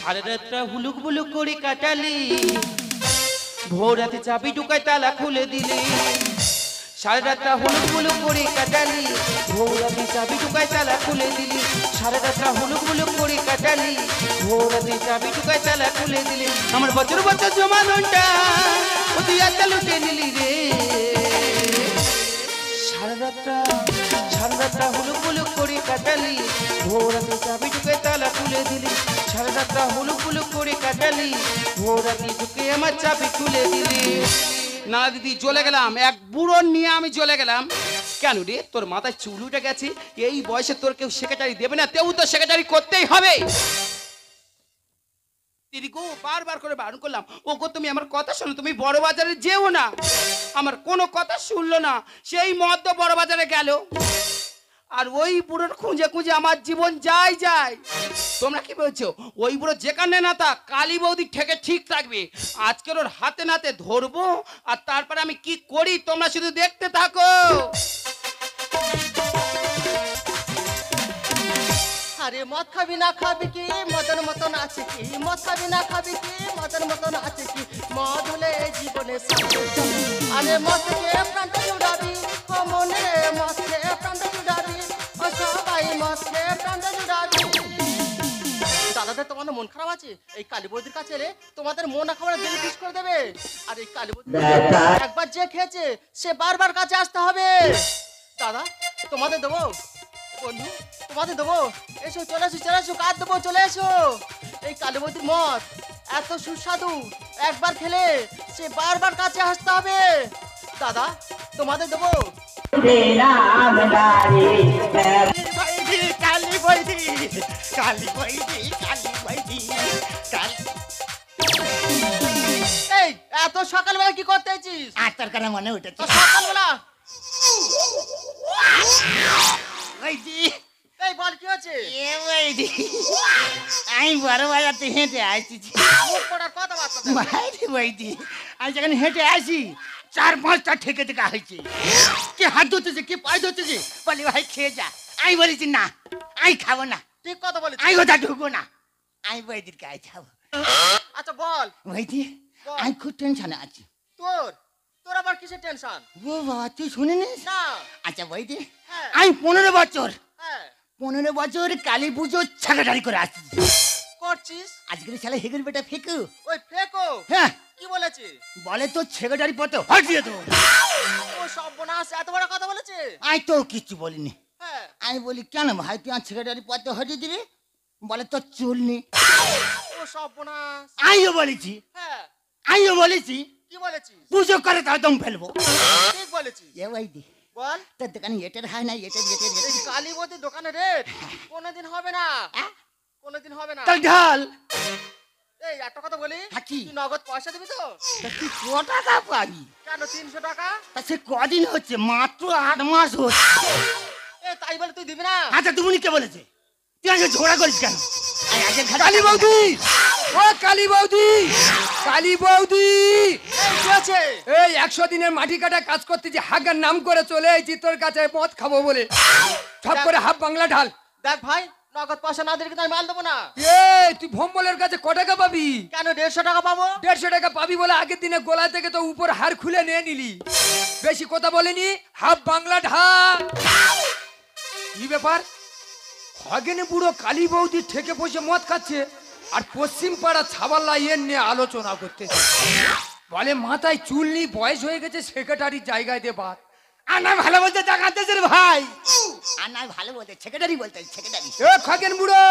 সারা রাতটা হুলুক বুলুক করে কাটালি, ভোর রাতে চাবি ঢুকায় তালা খুলে দিলি। সারা রাতটা হুলুক বুলুক করে কাটালি, ভোর রাতে চাবি ঢুকায় তালা খুলে দিলি। সারা রাতটা হুলুক বুলুক করে কাটালি, ভোর রাতে চাবি ঢুকায় তালা খুলে দিলি। আমার বছর বছর জমা ধনটা ও তুই একটা লুটে নিলি রে। সারা রাতটা হুলুক বুলুক করে কাটালি, ভোর রাতে চাবি ঢুকায় তালা খুলে দিলি। সারা রাতটা হুলুক বুলুক করে কাটালি, ভোর রাতে ঢুকে আমার চাবি খুলে দিলি। না দিদি চলে গেলাম, এক বুড়ো নিয়ে আমি চলে গেলাম। কেন রে, তোর মাথায় চুল উঠে গেছে? এই বয়সে তোর কেউ সেক্রেটারি দেবে না? তেও তো সেক্রেটারি করতেই হবে। দিদি গো বারবার করে বারণ করলাম, ও গো তুমি আমার কথা শোনো, তুমি বড় বাজারে যেও না। আমার কোনো কথা শুনলো না, সেই মদ্য বড় বাজারে গেল। আর ওই বুড়োর খুঁজে খুঁজে আমার জীবন যায় যায়। তোমরা কি বলছো? ওই বুড়ো যেখানে না থাক, কালী বৌদি ঠেকে ঠিক থাকবে। আজকের ওর হাতে নাতে ধরবো, আর তারপরে আমি কি করি তোমরা শুধু দেখতে থাকো। আরে মদ খাবি না খাবি কি, মদন মতন আছে কি? মদ খাবি না খাবি কি, মদন মতন আছে কি? মদ হলে জীবনে আরে মদ থেকে প্রাণটা জুড়াবি, ও মনে মদ থেকে প্রাণটা জুড়াবি, ও সবাই মদ থেকে প্রাণটা জুড়াবি। দাদাদের তোমাদের মন খারাপ আছে, এই কালী বৌদির কাছে এলে তোমাদের মন একেবারে দিল পিস করে দেবে। আর এই কালী বৌদি একবার যে খেয়েছে সে বারবার কাছে আসতে হবে। দাদা তোমাদের দেবো, বন্ধু তোমাদের দেবো, এসো চলে এসো চলে এসো, কার দেবো চলে এসো। এই কালীবতীর মদ এত সুস্বাদু, একবার খেলে সে বারবার কাছে আসতে হবে। দাদা তোমাদের দেবো। কালী বৈদি কালী বৈদি কালী বৈদি। এই এত সকালবেলা কি করতে এসেছিস? আর তোর কেন মনে উঠেছে? সকালবেলা বৈদি, এই বল কি হচ্ছে? এ বৈদি, আমি বড় বাজারতে হেঁটে আসছি। মুখ পড়ার কথাবার্তা বাইরে বৈদি, আমি যখন হেঁটে আসি 4-5টা ঠেকে টেকা হয়েছে। কে হাত ধরতেছে, কে পায়ে ধরতেছে, বলি ভাই খেয়ে যা। আমি বলেছি না, আমি খাবো না, ঠিক কথা বলেছিস। আমি কোথাও ঢুকবো না, আমি বৈদির গায়ে যাবো। আচ্ছা বল। বৈদি আমি খুব টেনশনে আছি। তোর তোর আবার কিসের টেনশন? ও বাবা তুই শুনে নিস? না। আচ্ছা বৈদি, হ্যাঁ। আমি 15 বছর হ্যাঁ 15 বছর কালী পুজো সেক্রেটারি করে আসছি। করছিস? আজকের ছেলে হেগের বেটা ফেকু। ওই ফেকো হ্যাঁ কি বলেছে? বলে তো সেক্রেটারি পদে হটিয়ে তো। ও সর্বনাশ, এত বড় কথা বলেছে? আমি তো কিছু বলিনি। হ্যাঁ আমি বলি কেন ভাই তুই আমার সেক্রেটারি পদে হটিয়ে দিবি? বলে তো চুল নি। ও সর্বনাশ। আমিও বলেছি, হ্যাঁ আমিও বলেছি কি বলেছিস? পুজো করে তাও দম ফেলবো। ঠিক বলেছিস। এ ভাই দি বল। তোর দোকানে এটার হয় না, এটার এই কালীবতী দোকানে রেট কোনোদিন হবে না, কোনোদিন হবে না। তাই ঢাল। এই একটা কথা বলি, হ্যাঁ, কি? তুই নগদ পয়সা দিবি তো? তা তুই ক টাকা পাবি? কেন 300 টাকা? তা সে কদিন হচ্ছে? মাত্র 8 মাস হচ্ছে। এ তাই বলে তুই দিবি না? আচ্ছা তুমি কে বলেছে? তুই আগে ঝগড়া করিস কেন? কালী বৌদি, ও কালী বৌদি, কালী বৌদি, এই কি আছে? এই 100 দিনের মাটি কাটা কাজ করতে যে হাগার নাম করে চলে এসেছি তোর কাছে মদ খাবো বলে। সব করে হাফ বাংলা ঢাল। দেখ ভাই, নগদ পয়সা না দিলে কিন্তু আমি মাল দেবো না। এই তুই ভম্বলের কাছে ক টাকা পাবি? কেন 150 টাকা পাবো? 150 টাকা পাবি বলে আগের দিনে গোলা থেকে তো উপর হাড় খুলে নিয়ে নিলি। বেশি কথা বলেনি, হাফ বাংলা ঢাল। কি ব্যাপার? খগেনে বুড়ো কালী বৌদি ঠেকে বসে মদ খাচ্ছে, আর পশ্চিম পাড়া ছাবাল্লা এর নিয়ে আলোচনা করতেছে। বলে মাথায় চুল নেই, বয়স হয়ে গেছে, সেক্রেটারির জায়গায় দে বাদ। আনা ভালো বলতে টাকাতেছে রে ভাই। আনা ভালো বলতে সেক্রেটারি বলতে সেক্রেটারি। এ খগেন বুড়ো,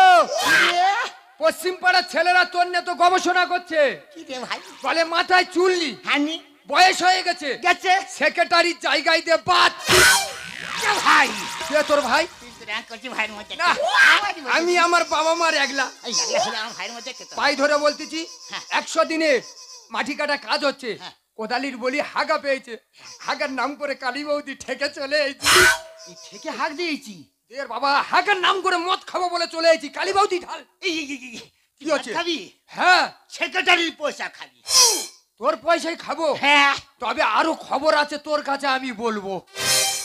পশ্চিম পাড়ার ছেলেরা তোর নিয়ে তো গবেষণা করছে। কি রে ভাই? বলে মাথায় চুল নেই, হানি বয়স হয়ে গেছে, গেছে সেক্রেটারির জায়গায় দে বাদ। ভাই। কে তোর ভাই? তুই রাগ করছিস ভাইয়ের মধ্যে? না, আমি আমার বাবা মার একলা। এই লাগলা হলে আমার ভাইয়ের মধ্যে কে তো? পাই ধরে বলতেছি, হ্যাঁ। 100 দিনে মাটি কাটা কাজ হচ্ছে। হ্যাঁ। কোদালির বলি হাগা পেয়েছে, হাগার নাম করে কালী বৌদি ঠেকে চলে এসেছি। এই থেকে হাক দিয়েছি। এর বাবা হাগার নাম করে মদ খাবো বলে চলে এসেছি। কালী বৌদি ঢাল। এই কি হচ্ছে? খাবি? হ্যাঁ, সেক্রেটারির পয়সা খাবি। তোর পয়সায় খাবো। হ্যাঁ। তবে আরো খবর আছে তোর কাছে, আমি বলবো।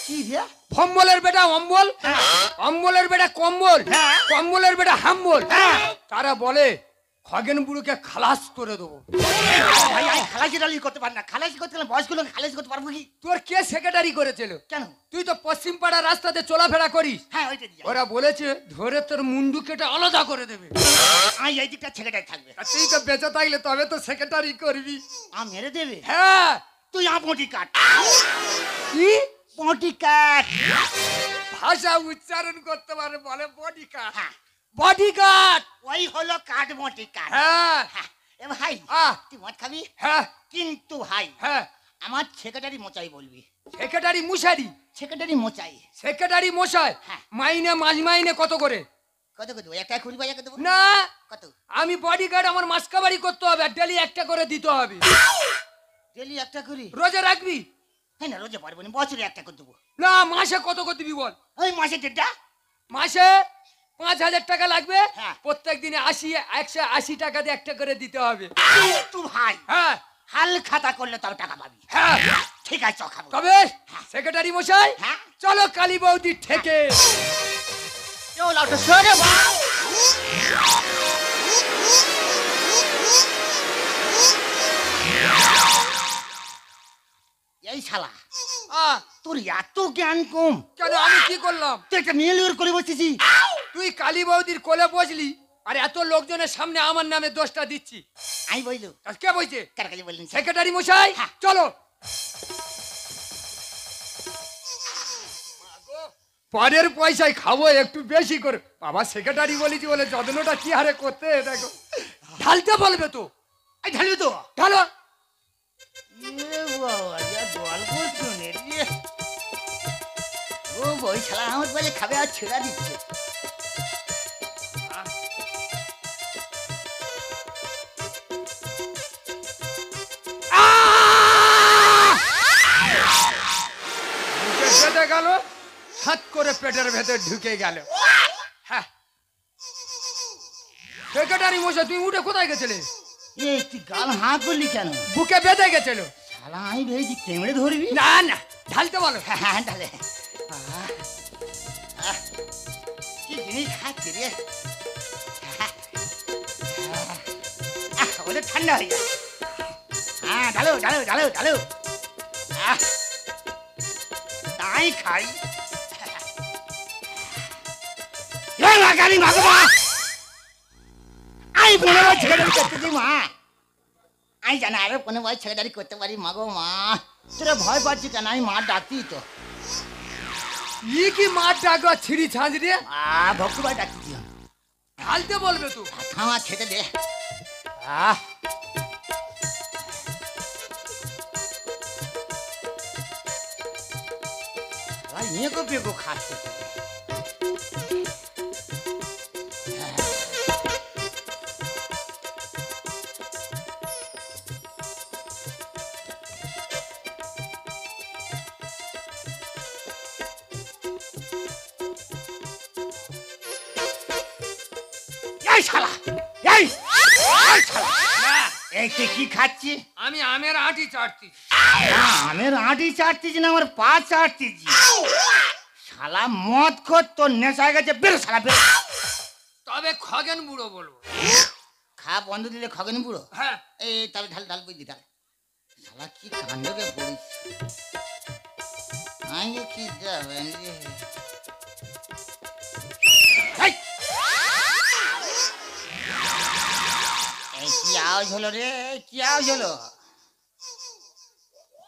কি রে? ফম্বলের বেটা অম্বল, হ্যাঁ। অম্বলের বেটা কম্বল, হ্যাঁ। কম্বলের বেটা হাম্বল। হ্যাঁ। তারা বলে খগেন বুড়োকে খালাস করে দেবো। ভাই আমি খালাসি ডালি করতে পারি না, খালাসি করতে গেলে বয়স্কগুলোকে খালাসি করতে পারবো কি? তোর কে সেক্রেটারি করেছিল? কেন? তুই তো পশ্চিম পাড়ার রাস্তাতে চলাফেরা করিস। হ্যাঁ ওইটা দিয়ে ওরা বলেছে ধরে তোর মুন্ডু কেটে আলাদা করে দেবে। আমি এই দিকটা ছেলেটাই থাকবে। আর তুই তো বেঁচে থাকলে তবে তো সেক্রেটারি করবি। আমি মেরে দেবে? হ্যাঁ। তুই আপটি কাট। কি পটি কাট? ভাষা উচ্চারণ করতে পারে বলে বডি কাট। হ্যাঁ বডি কাট। ওই হলো কাট মটি কাট। হ্যাঁ হ্যাঁ এ ভাই তুই মদ খাবি? হ্যাঁ কিন্তু ভাই হ্যাঁ। আমার সেক্রেটারি মচাই বলবি। সেক্রেটারি মশারি? সেক্রেটারি মচাই। সেক্রেটারি মশাই হ্যাঁ। মাইনে মাঝ মাইনে কত করে? কত কত? একটা কুড়ি বাজার দেবো না কত? আমি বডি গার্ড, আমার মাসকাবারি করতে হবে, ডেলি একটা করে দিতে হবে। ডেলি একটা করি? রোজে রাখবি? হ্যাঁ না রোজে পারবো না, বছরে একটা করে দেবো। না মাসে কত করে দিবি বল? ওই মাসে ডেটটা মাসে 5,000 টাকা লাগবে। হ্যাঁ। প্রত্যেক দিনে 180 টাকা দিয়ে একটা করে দিতে হবে। কিন্তু ভাই হ্যাঁ হাল খাতা করলে তবে টাকা পাবি। হ্যাঁ। ঠিক আছে চ খাবো। তবে সেক্রেটারি মশাই হ্যাঁ। চলো কালী বৌদি ঠেকে। কেউ লাউটা সরে ভাই। এই শালা তোর এত জ্ঞান কম কেন? আমি কি করলাম? তুই একটা মেয়ে লোকের করে বসেছি। তুই কালী বৌদির কোলে বসলি আর এত লোকজনের সামনে আমার নামে দোষটা দিচ্ছি। আমি বললো তা কে বলছে? কার কাছে বললেন? সেক্রেটারি মশাই হ্যাঁ। চলো। পরের পয়সায় খাবো একটু বেশি করে। বাবা সেক্রেটারি বলেছি বলে যত্নটা কি হারে করতে দেখো। ঢালতে বলবে তো? এই ঢালবি তো? ঢালো। বাবা যা গল্প শুনে রে। ও বই শালা আমার বলে খাবে আর ছেড়া দিচ্ছে। বেঁধে গেল, হাত করে পেটের ভেতর ঢুকে গেল। হ্যাঁ সেক্রেটারি মশাই তুমি উঠে কোথায় গেছিলে? এই তুই গাল হাত বললি কেন? বুকে বেঁধে গেছিল। শালা আমি ভেবেছি কেমড়ে ধরবি। না না ঢালতে বলো। হ্যাঁ ঢালে। কি জিনিস খাচ্ছি রে। ওদের ঠান্ডা হয়ে যায়। হ্যাঁ ঢালো ঢালো ঢালো ঢালো। তাই খাই। আমি 15 ছেলেদারি করতেছি মা। আমি জানি আরো 15 ছেলেদারি করতে পারি মাগো মা। তোরা ভয় পাচ্ছি কেন? আমি মা ডাকতি তো। ই কি মাঠ ডাকো ছিঁড়ি ছাঁচ রে? ভক্তবাই ডাকতি। ঢালতে বলবে তো? খাওয়া খেতে দে। নিয়ে পেপো খাচ্ছে। এই শালা এই শালা এই তুই কি খাচ্ছি? আমি আমের আঁটি চাটছি। আমের আঁটি চাটতিস না আমার পা চাটতিস? শালা মদ খোর তোর নেশা হয়ে গেছে। বেরো শালা বেরো। তবে খগেন বুড়ো বলবো। খা বন্ধ দিলে খগেন বুড়ো? হ্যাঁ এই তাহলে ঢাল ঢাল বুঝলি ঢাল। শালা কি কাণ্ডকে পড়িস। আমি কি যাবেন রে। এই কি আওয়াজ হলো রে? কি আওয়াজ হলো?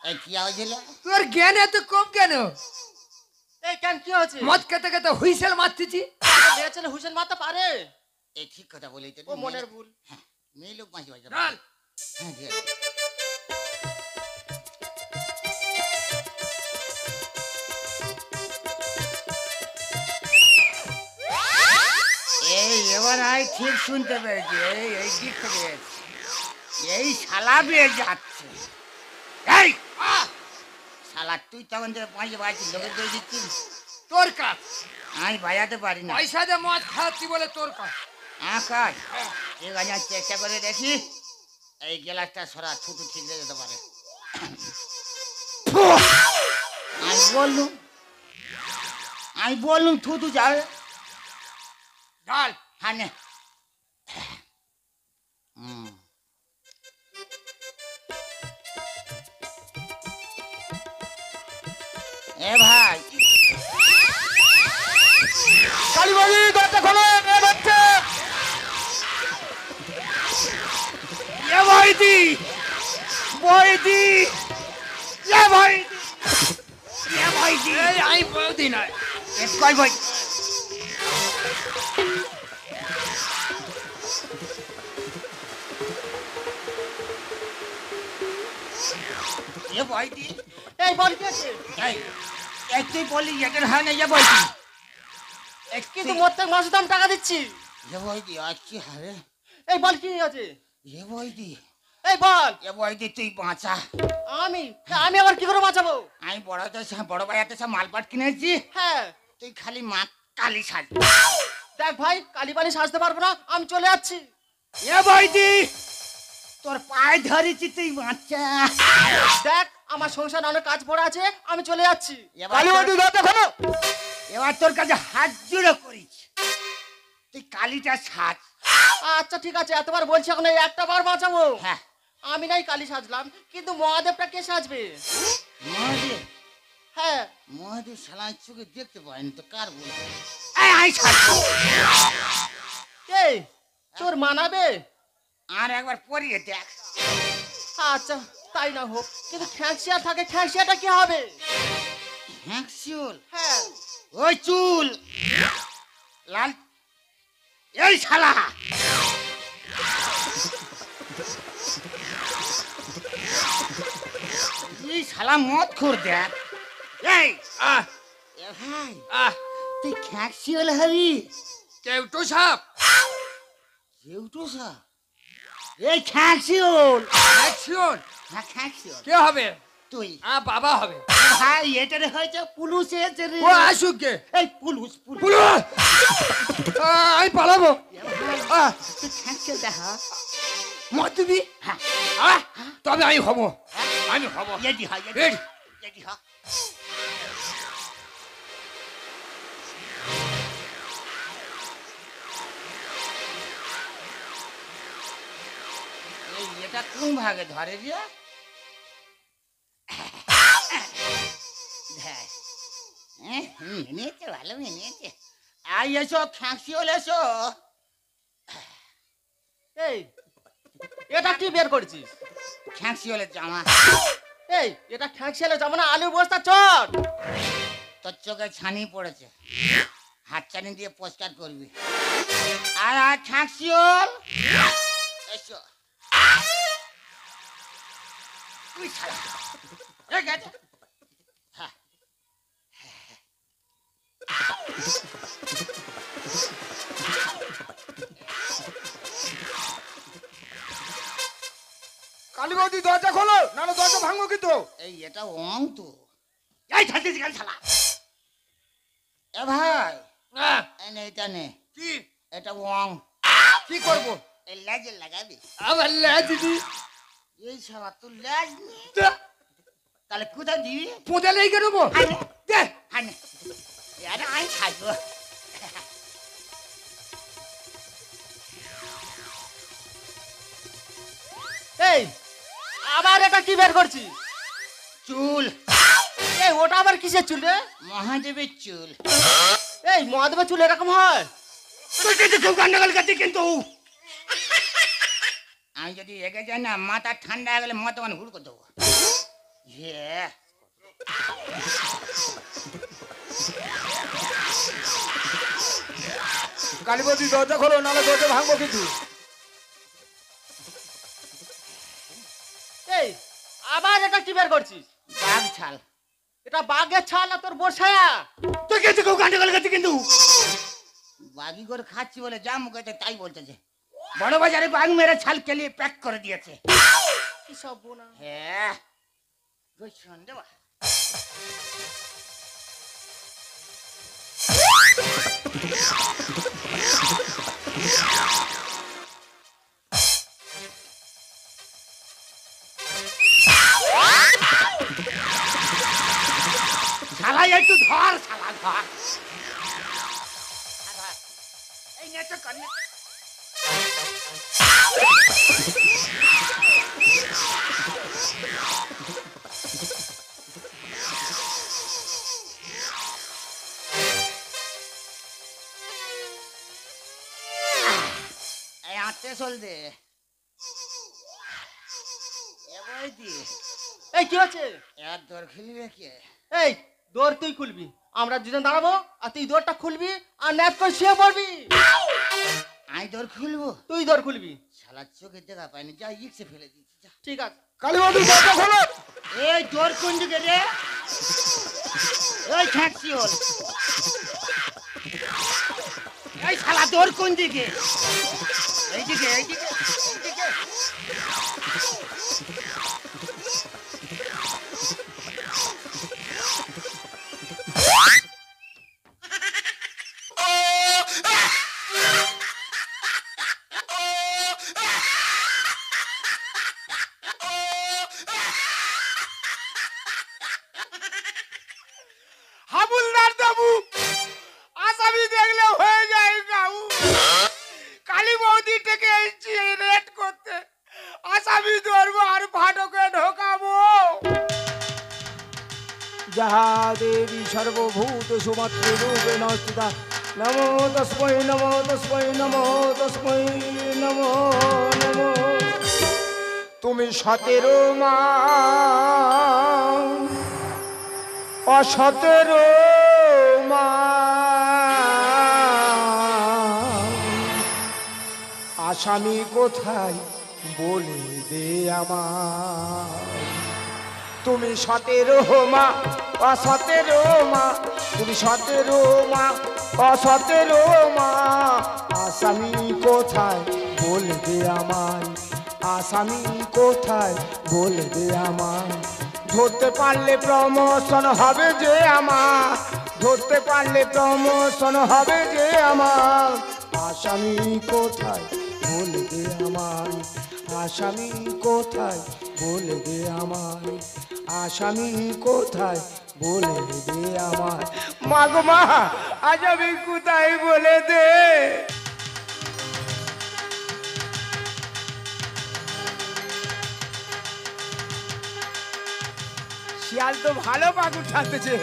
এই কি আওয়াজ হলো? তোর জ্ঞান এত কম কেন? এই কেন কি হয়েছে? মদ খেতে খেতে হুইসেল মারতেছি। মেয়ে ছেলে হুসেন মারতে পারে? এই ঠিক কথা বলেই তো। ও মনের ভুল। হ্যাঁ মেয়ে লোক মাঝে মাঝে। ঢাল। হ্যাঁ ঠিক আছে। এই এবার আই ঠিক শুনতে পেরেছি। এই দিক থেকে এই শালা বেয়ে যাচ্ছে। এই শালা তুই তখন থেকে পাঁচে বাজছি লোকের দই দিচ্ছিস। তোর কাজ আমি বাজাতে পারি না। পয়সা দিয়ে মদ খাচ্ছি বলে তোর কাজ। আকাশ ঠিক আছে আমি চেষ্টা করে দেখি। এই গ্লাসটা সরা থুতু ঠিক হয়ে যেতে পারে। আমি বললুম থুতু যাবে। ঢাল। হ্যাঁ নে। এ ভাই কালীবাড়ি দরজা খোলো, মেয়ে বাচ্চা। এ বৈদি বৈদি এ বৈদি এ বৈদি এই আমি বৌদি নয়। এ কই বই এ বৈদি এই বল কি আছে? এই এই তুই বলি এদের হয় না এ বৈদি কিন্তু প্রত্যেক মাসে তো আমি টাকা দিচ্ছি। এ বৈদি আচ্ছা হারে এই বল কি আছে? এ বৈদি এই বল। এ বৈদি তুই বাঁচা আমি আমি আবার কি করে বাঁচাবো? আমি বড় ভাই হাতে সব মালপাট কিনেছি হ্যাঁ তুই খালি মা কালী সাজ দেখ ভাই, কালীবাড়ি সাজতে পারবো না, আমি চলে যাচ্ছি। এ বৈদি তোর পায়ে ধরেছি তুই বাচ্চা দেখ আমার সংসার অনেক কাজ পড়ে আছে, আমি চলে যাচ্ছি। কালীবাড়ি দরজা খোলো। এবার তোর কাছে হাত জুড়ে করিস তুই কালীটা সাজ আচ্ছা ঠিক আছে, এতবার বলছি এখন এই একটা বার বাঁচাবো। হ্যাঁ আমি নাই কালী সাজলাম, কিন্তু মহাদেবটা কে সাজবে? মহাদেব হ্যাঁ মহাদেব শালার চোখে দেখতে পাইনি তো কার বলবো এই আই সাজবো এই তোর মানাবে? আর একবার পরিয়ে দেখ আচ্ছা তাই না হোক, কিন্তু খ্যাঁকশিয়া থাকে, খ্যাঁকশিয়াটা কি হবে? হ্যাঁ চুল হ্যাঁ ওই চুল লাল এই শালা এই শালা মদ খোর দেখ এই আহ এ ভাই আহ তুই খ্যাঁকশিওল হবি কেউটো সাপ। কেউটো সা এই খ্যাঁকশিওল অ্যাকশন। হ্যাঁ খ্যাঁকশিওল কে হবে? তুই বাবা হবে। ভাই এটারে হয়েছে পুলুস এসে রে ও আসুক গে। এই পুলুস পুলুস পুলু আমি পালাবো। আহ তুই খ্যাঁকশিওল দেখা মত দিবি? হ্যাঁ আহ তবে আমি হব, আমি হব। এডি হয় এডি। এডি হয় এই এটা কোন ভাগে ধরে রে মেনেছে ভালো মেনেছে আই এসো খ্যাঁকশিওল এসো এই এটা কি বের করেছিস? খ্যাঁকশিওলের জামা এই এটা খ্যাঁকশিয়ালে যাবো না, আলু বস্তা চট। তোর চোখে ছানি পড়েছে হাত ছানি দিয়ে পরিষ্কার করবি আর আর খ্যাঁকশিওল এসো তুই ছাড়া এই গেছে হ্যাঁ কালীবাড়ি দরজা খোলো, নাহলে দরজা ভাঙবো কিন্তু। এই এটা অং তো এই ছাড়তে গান শালা এ ভাই আহ, এই নে এটা নে কি এটা অং কি করবো? এই লেজে লাগাবি আমার লেজ দিদি এই শালা তুই লেজ নি তাহলে কোথায় দিবি পোঁদে লেগে নেবো। দে হানে আরে আই খাইবো এই আবার এটা কি বের করছিস? চুল এই ওটা আবার কিসের চুল রে? মহাদেবের চুল এই মহাদেবের চুল এরকম হয়? তুই কিন্তু খুব গন্ডগোল করছিস কিন্তু আমি যদি এগে যাই না মাথা ঠান্ডা হয়ে গেলে মাথা মানে হুড় করে দেবো ইয়ে কালীবাড়ি দরজা খোলো, নাহলে দরজা ভাঙবো কিন্তু। এই আবার এটা কি বের করছিস? বাঘ ছাল এটা বাঘের ছাল না তোর বসায়া? তুই কিন্তু খুব গন্ডগোল করছিস কিন্তু বাঘি করে খাচ্ছি বলে যা মুখে তাই বলতেছে বড় বাজারে বাঘ মেরে ছাল কেলিয়ে প্যাক করে দিয়েছে কি সব বোনা। হ্যাঁ ওই সন্দেহ শালা একটু ধর শালা ধর এই নেচে কর দাঁতে চল দে এ বৌদি এই কি হচ্ছে? এর দর খেলবে কে? এই দৌড় তুই খুলবি, আমরা দুজন দাঁড়াবো আর তুই দৌড়টা খুলবি আর ন্যাপ করে শুয়ে পড়বি। আই দর খুলবো? তুই দৌড় খুলবি। শালা চোখে দেখা পাইনি, যা ইচ্ছে ফেলে দিচ্ছি যা। ঠিক আছে। কালীবাবু দরজা খোলো। এই তোর কোন দিকে রে? এই ছাড়ছি ওর। এই শালা তোর কোন দিকে? এইদিকে এইদিকে এইদিকে। হাবুলদার বাবু, আসামি দেখলে হয়ে যায় বাবু। কালী বৌদি থেকে এসেছি রেড করতে, আসামি ধরবো আর ফাটকে ঢোকাবো। যাহা দেবী সর্বভূত সুমাত্রে রূপে নস্তিতা, নমো তস্मै নমো তস্मै নমো তস্मै নমো নমো। তুমি 17 মা অ17 মা, আসামি কোথায় বলে দে আমার। তুমি 17 মা অ17 মা, তুমি 17 মা অ17 মা, আসামি কোথায় বলে দে আমার, আসামি কোথায় বলে দে আমার। ধরতে পারলে প্রমোশন হবে যে আমার, ধরতে পারলে প্রমোশন হবে যে আমার, আসামি কোথায় বলে দে আমার, আসামি কোথায় বলে দে আমার, আসামি কোথায় বলে দে আমার। মাগো মা, আসামি কোথায় বলে দে। শিয়াল তো ভালো পাকুর টানতেছে,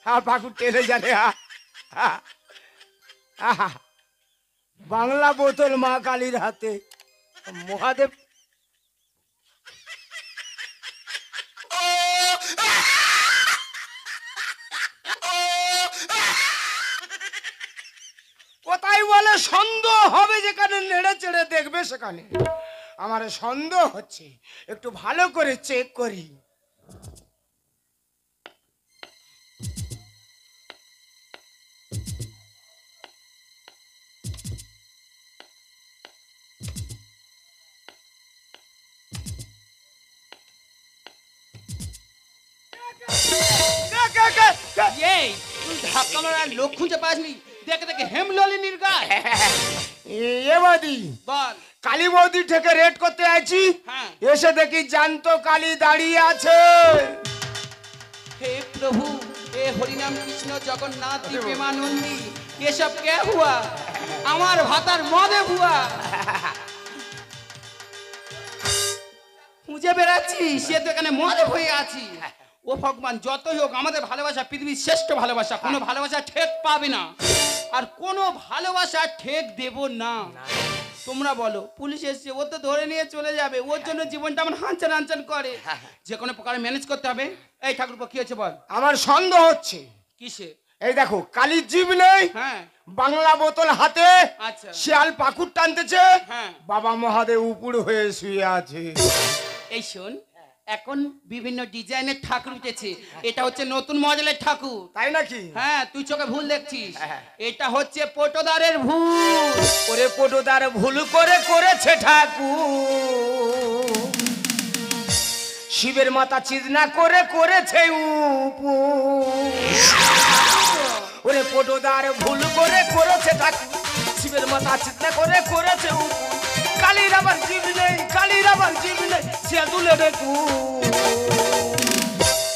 হ্যাঁ পাকুর টেনে জানে। বাংলা বোতল মা কালীর হাতে, মহাদেব। কোথায় বলে সন্দেহ হবে, যেখানে নেড়ে চেড়ে দেখবে সেখানে। আমার সন্দেহ হচ্ছে, একটু ভালো করে চেক করি। ধাক্কা মারার লোক খুঁজে পাসনি, দেখে দেখে হেমললিনীর গায়ে। এ বৌদি বল, কালী বৌদি থেকে রেড করতে আছি, এসে দেখি জ্যান্ত কালী দাঁড়িয়ে আছে। হে প্রভু, এ হরিনাম কৃষ্ণ জগন্নাথ প্রেমানন্দী, এসব কে হুয়া? আমার ভাতার মদে ভুয়া। খুঁজে বেড়াচ্ছি, সে তো এখানে মদে হয়ে আছি। ও ভগবান, যতই হোক আমাদের ভালোবাসা পৃথিবীর শ্রেষ্ঠ ভালোবাসা, কোনো ভালোবাসা ঠেক পাবে না, আর কোনো ভালোবাসা ঠেক দেব না। তোমরা বলো, পুলিশ এসছে, ও তো ধরে নিয়ে চলে যাবে, ওর জন্য জীবনটা আমার হাঁচান হাঁচান করে, যে কোনো প্রকারে ম্যানেজ করতে হবে। এই ঠাকুরপো, কি হচ্ছে বল? আমার সন্দেহ হচ্ছে। কিসে? এই দেখো, কালীর জীব নেই, হ্যাঁ, বাংলা বোতল হাতে, আচ্ছা, শিয়াল পাকুর টানতেছে, হ্যাঁ, বাবা মহাদেব উপর হয়ে শুয়ে আছে। এই শোন, এখন বিভিন্ন ডিজাইনের ঠাকুর উঠেছে, এটা হচ্ছে নতুন মডেলের ঠাকুর। তাই নাকি? হ্যাঁ, তুই চোখে ভুল দেখছিস, এটা হচ্ছে পটোদারের ভুল। ওরে পটোদার ভুল করে করেছে ঠাকুর, শিবের মাথা চিজনা করে করেছে উপর। ওরে পটোদার ভুল করে করেছে ঠাকুর, শিবের মাথা চিজনা করে করেছে উপর। কালীর আবার জীব নেই, কালীর আবার জীব নেই, সে দুলে দেখু।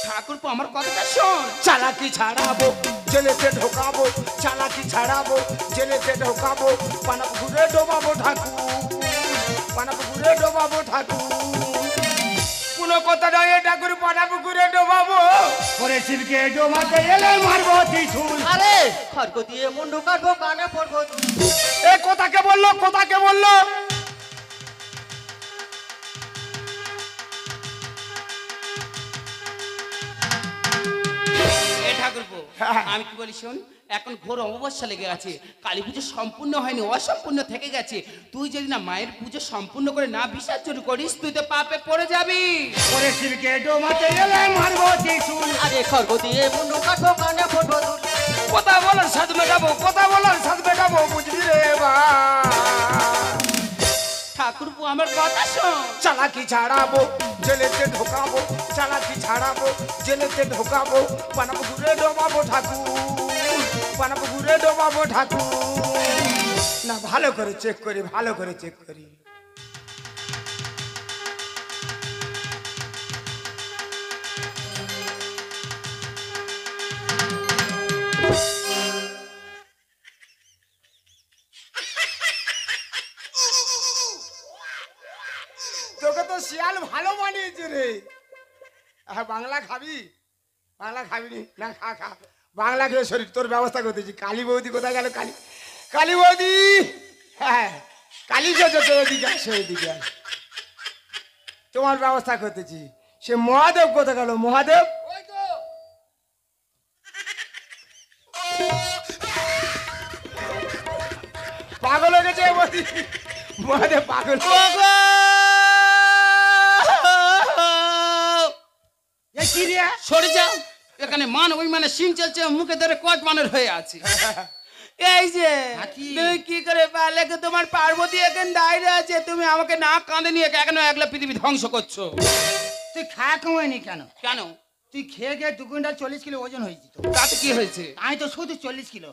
ঠাকুর আমার কথাটা শোন, চালাকি ছাড়াবো জেলেতে ঢোকাবো, চালাকি ছাড়াবো জেলেতে ঢোকাবো, পানাপ ঘুরে ডোবাবো ঠাকুর, পানাপ ঘুরে ডোবাবো ঠাকুর। কোনো কথা নয়, ঠাকুর পানাপ ঘুরে ডোবাবো। পরে শিবকে ডোবাতে এলে মারবো ত্রিশূল। আরে খড়গ দিয়ে মুন্ডু কাটবো, কানে পড়বো। এ কথাকে বলে বললো কথা কে বললো? এ ঠাকুরপো, আমি কি বলি শোন, এখন ঘোর অমাবস্যা লেগে আছে, কালী পুজো সম্পূর্ণ হয়নি, অসম্পূর্ণ থেকে গেছে। তুই যদি না মায়ের পুজো সম্পূর্ণ করে না বিসর্জন করিস, তুই তো পাপে পড়ে যাবি। ওরে সিলকে ডোমাতে গেলে মারবো ত্রিশূল। আরে খড়গ দিয়ে মুন্ডু কাটো কানে ফটো দুল। কথা বলার সাথ মেটাবো, কথা বলার সাথ মেটাবো, বুঝলি রে বা। ঠাকুরপো আমার কথা শোন। চালাকি ছাড়াবো জেলেতে ঢোকাবো, চালাকি ছাড়াবো জেলেতে ঢোকাবো, পানাপ ঘুরে ডোবাবো ঠাকুর, পানাপ ঘুরে ডোবাবো ঠাকুর। না ভালো করে চেক করি, ভালো করে চেক করি। তোকে তো শিয়াল ভালো বানিয়েছে রে। বাংলা খাবি? বাংলা খাবি নি? না খা খা, বাংলা খেয়ে শরীর তোর ব্যবস্থা করতেছি। কালী বৌদি কোথায় গেল? কালী, কালী বৌদি, হ্যাঁ কালী যেতে ওদিকে আসে, ওইদিকে আস। তোমার ব্যবস্থা করতেছি। সে মহাদেব কোথায় গেল? মহাদেব পাগল হয়ে গেছে বৌদি, মহাদেব পাগল। এ কি রে? সরে যাও, এখানে মান ওই মানে সিং চলছে, মুখে ধরে কট মানের হয়ে আছে। এই যে তুমি কি করে পারলে? তোমার পার্বতী এখন দাঁড়িয়ে আছে, তুমি আমাকে না কাঁধে নিয়ে কেন একলা পৃথিবী ধ্বংস করছো? তুই খাওয়া কমায়নি কেন? কেন? তুই খেয়ে খেয়ে 2 কুইন্টাল 40 কিলো ওজন হয়েছি তো। তাতে কি হয়েছে? আমি তো শুধু 40 কিলো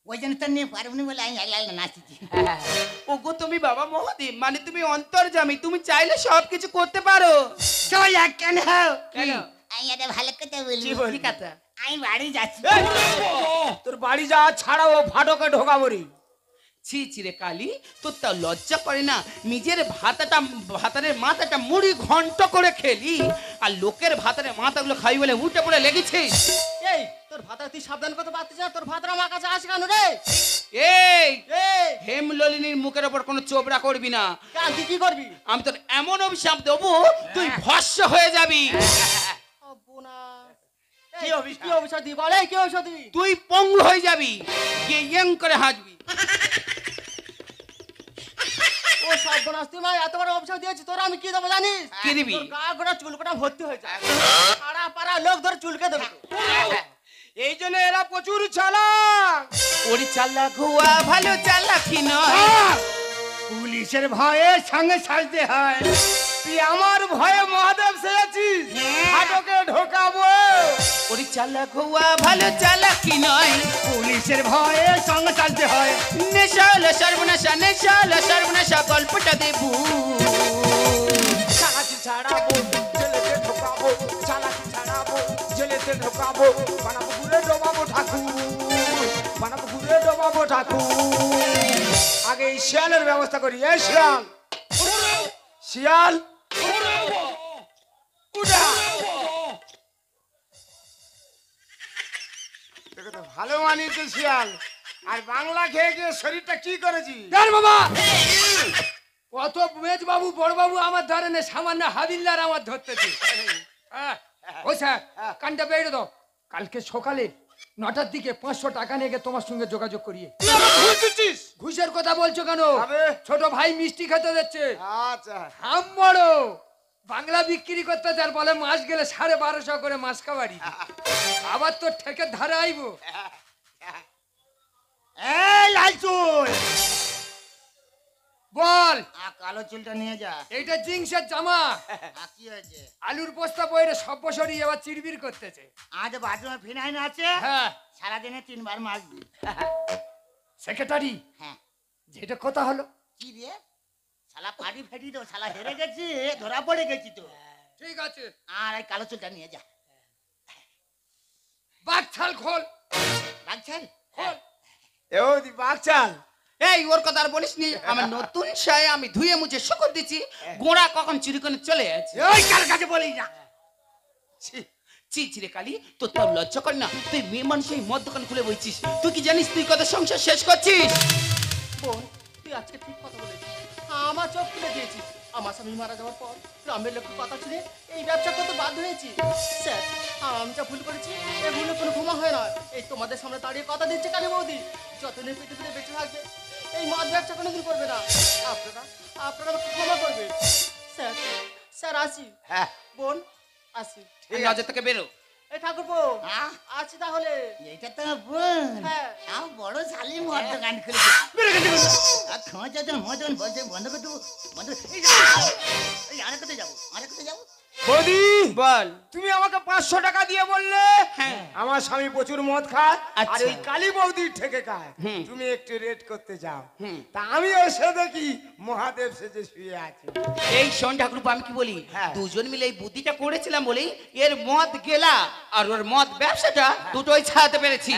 ওজন তো নিয়ে পারবনি বলে আমি নাচছি। ওগো তুমি বাবা মহাদেব, মানে তুমি অন্তর্যামী, তুমি চাইলে সবকিছু করতে পারো। চল এক কেন হও? কেন? আমি এটা ভালো কথা বলি। কি কথা? আমি বাড়ি যাচ্ছি। তোর বাড়ি যা ছাড়া ও ফাটকে ঢোকাবো রে। ছি ছি রে কালী, তোর তা লজ্জা করে না? নিজের ভাতারের মাথাটা মুড়ি ঘন্ট করে খেলি, আর লোকের ভাতারের মাথাগুলো খাই বলে উঠে পড়ে লেগেছিস। এই তোর ভাতা তুই সাবধান করতে পারতিস না? তোর ভাতার আমার কাছে আসে কেন রে? এই এই হেমললিনীর মুখের ওপর কোনো চোবড়া করবি না। কাল তুই কি করবি? আমি তোর এমন অভিশাপ দেবো, তুই ভস্য হয়ে যাবি। বোনা কি অভিশাপ দিবি বল? এই কি অভিশাপ দিবি? তুই পঙ্গু হয়ে যাবি, গিয়ে ইয়ং করে হাসবি। ও সর্বনাশ, তুই ভাই এত বড় অভিশাপ দিয়েছি, তোর আমি কি দেবো জানিস? কি দিবি? তোর গা গোড়া চুলকোটা ভর্তি হয়ে যায়, পাড়া পাড়া লোক ধরে চুলকে দেবে। এই জন্য এরা প্রচুর চালাক। ওরি চাল্লা ঘুয়া ভালো চালাকি নয়। পুলিশের ভয়ে সঙ্গে সাজতে হয়। তুই আমার ভয়ে মহাদেব সেজেছিস, ফাটকে ঢোকাবো। ওরি চাল্লা ঘুয়া ভালো চালাকি নয়। পুলিশের ভয়ে সঙ্গে সাজতে হয়। নেশা হলো সর্বনাশা, নেশা হলো সর্বনাশা, গল্পটা দেবু। চালাকি ছাড়াবো জেলেতে ঢোকাবো, চালাকি ছাড়াবো জেলেতে ঢোকাবো, বানাবো ঘুরে ডোবাবো ঠাকুর, বানাবো ঘুরে ডোবাবো ঠাকুর। আগে এই শিয়ালের ব্যবস্থা করি। এই শিয়াল, শিয়াল উঠা। দেখো তো ভালো মানিয়েছে শিয়াল। আর বাংলা খেয়ে গিয়ে শরীরটা কি করেছি? দাঁড় বাবা, কত মেজ বাবু বড় বাবু আমার ধরে না, সামান্য হাবিলদার আমার ধরতেছে। ও স্যার, কানটা বেড়ে দাও। কালকে সকালে 9টার দিকে 500 টাকা নিয়ে গিয়ে তোমার সঙ্গে যোগাযোগ করিয়ে। তুই আমার ঘুষ দিচ্ছিস? ঘুষের কথা বলছো কেন? আবে। ছোট ভাই মিষ্টি খেতে যাচ্ছে, আচ্ছা হাম বড় বাংলা বিক্রি করতে যার বলে মাস গেলে 1250 করে মাস খাবারি। আবার তোর ঠেকে ধারে আইবো। এই লাল চুল, বল। কালো চুলটা নিয়ে যা। এইটা জিন্সের জামা, কি হয়েছে? আলুর বস্তা বইরে সব বছরই এবার চিরবির করতেছে। আজ বাথরুমে ফিনাইল আছে, হ্যাঁ সারাদিনে 3 বার মাজবি। সেক্রেটারি, হ্যাঁ যেটা কথা হলো। কি রে শালা পাটি ফেটি তো, শালা হেরে গেছি, ধরা পড়ে গেছি তো। ঠিক আছে, আর এই কালো চুলটা নিয়ে যা। বাঘ ছাল খোল, রাখছেন? খোল। এ দি বাগচাল। এই ওর কথা আর বলিস নি, আমার নতুন শায়ে আমি ধুয়ে মুছে শুকর দিচ্ছি, গোড়া কখন চুরি করে চলে যাচ্ছে। ওই কার কাছে বলি না। ছি ছি রে কালী, তোর তাও লজ্জা করে না? তুই মেয়ে মানুষ এই মদ দোকান খুলে বইছিস, তুই কি জানিস তুই কত সংসার শেষ করছিস? বোন তুই আজকে ঠিক কথা বলেছিস, আমার চোখ খুলে দিয়েছিস। আমার স্বামী মারা যাওয়ার পর গ্রামের লোকের কথা শুনে এই ব্যবসা করতে বাধ্য হয়েছি। স্যার, আমি যা ভুল করেছি এই ভুলে কোনো ক্ষমা হয় না। এই তোমাদের সামনে দাঁড়িয়ে কথা দিচ্ছে কালী বৌদি, যতদিন পৃথিবীতে বেঁচে থাকবে এই মদ ব্যবসা কোনোদিন করবে না। আপনারা আপনারা আমাকে ক্ষমা করবে। স্যার, স্যার আসি। হ্যাঁ বোন আসি। নজর থেকে বেরো। এই ঠাকুরপো হ্যাঁ? আসি তাহলে। এইটা তো বোন হ্যাঁ। তাও বড় শালি মদ দোকান খুলেছে আর খোঁজা তো মদন বলছে বন্ধ করে দেবো বন্ধ এই আরে কোথায় যাবো বৌদি বল। তুমি আমাকে 500 টাকা দিয়ে বললে হ্যাঁ। আমার স্বামী প্রচুর মদ খায় আর আচ্ছা। এই কালী বৌদির থেকে খায়। হুম। তুমি একটু রেট করতে যাও। হুম। তা আমি এসে দেখি মহাদেব সেজে শুয়ে আছে। এই শোন ঠাকুরপো, আমি কি বলি, হ্যাঁ। দুজন মিলে এই বুদ্ধিটা করেছিলাম বলেই এর মদ গেলা আর ওর মদ ব্যবসাটা দুটোই ছাড়াতে পেরেছি।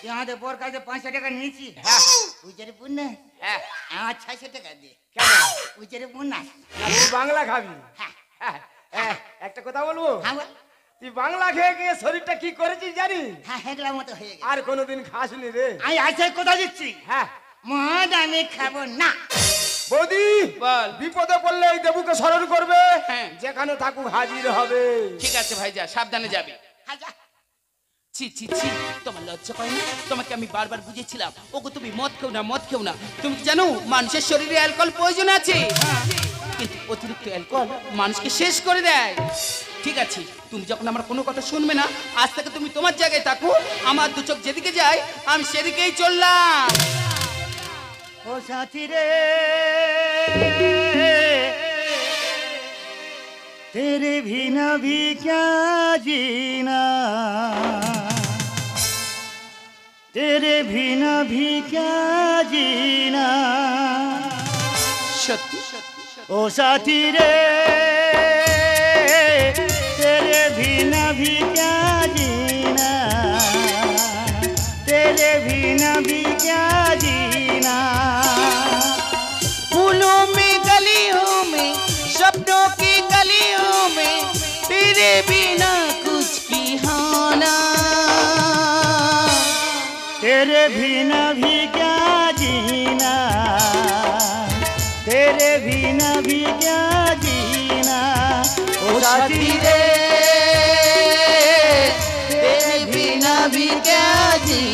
তুই আমাদের বোর কাছে 500 টাকা নিয়েছি হ্যাঁ। উজের বোন না হ্যাঁ। আমার 600 টাকা দিয়ে কেন? উজের বোন না আর তুই বাংলা খাবি? হ্যাঁ হ্যাঁ, হ্যাঁ, একটা কথা বলবো, হ্যাঁ বল। তুই বাংলা খেয়ে খেয়ে শরীরটা কি করেছিস জানি? হ্যাঁ হেগলা মতো হয়ে গেছে আর কোনোদিন খাসনি রে। আমি আজকে কোথা দিচ্ছি হ্যাঁ মদ আমি খাবো না বৌদি বল। বিপদে পড়লে এই দেবুকে স্মরণ করবে, হ্যাঁ। যেখানে থাকুক হাজির হবে। ঠিক আছে ভাই, যা সাবধানে যাবে। আচ্ছা ছি ছি ছি, তোমার লজ্জা পায় না? তোমাকে আমি বারবার বুঝেছিলাম, ওগো তুমি মদ খেও না, মদ খেও না। তুমি কি জানো মানুষের শরীরে অ্যালকোহল প্রয়োজন আছে, কিন্তু অতিরিক্ত অ্যালকোহল মানুষকে শেষ করে দেয়। ঠিক আছে, তুমি যখন আমার কোনো কথা শুনবে না, আজ থেকে তুমি তোমার জায়গায় থাকো, আমার দু চোখ যেদিকে যায় আমি সেদিকেই চললাম। ও সাথী রে तेरे बिना भी क्या जीना तेरे बिना भी क्या जीना সত্যি সত্যি সত্যি। ओ साथी रे तेरे बिना भी क्या जीना तेरे बिना भी क्या जीना फूलों में गलियों में सपनों की गलियों में तेरे बिना कुछ की होना। तेरे बिना भी क्या जीना तेरे बिना भी क्या जीना ओ साथी रे तेरे बिना भी क्या जी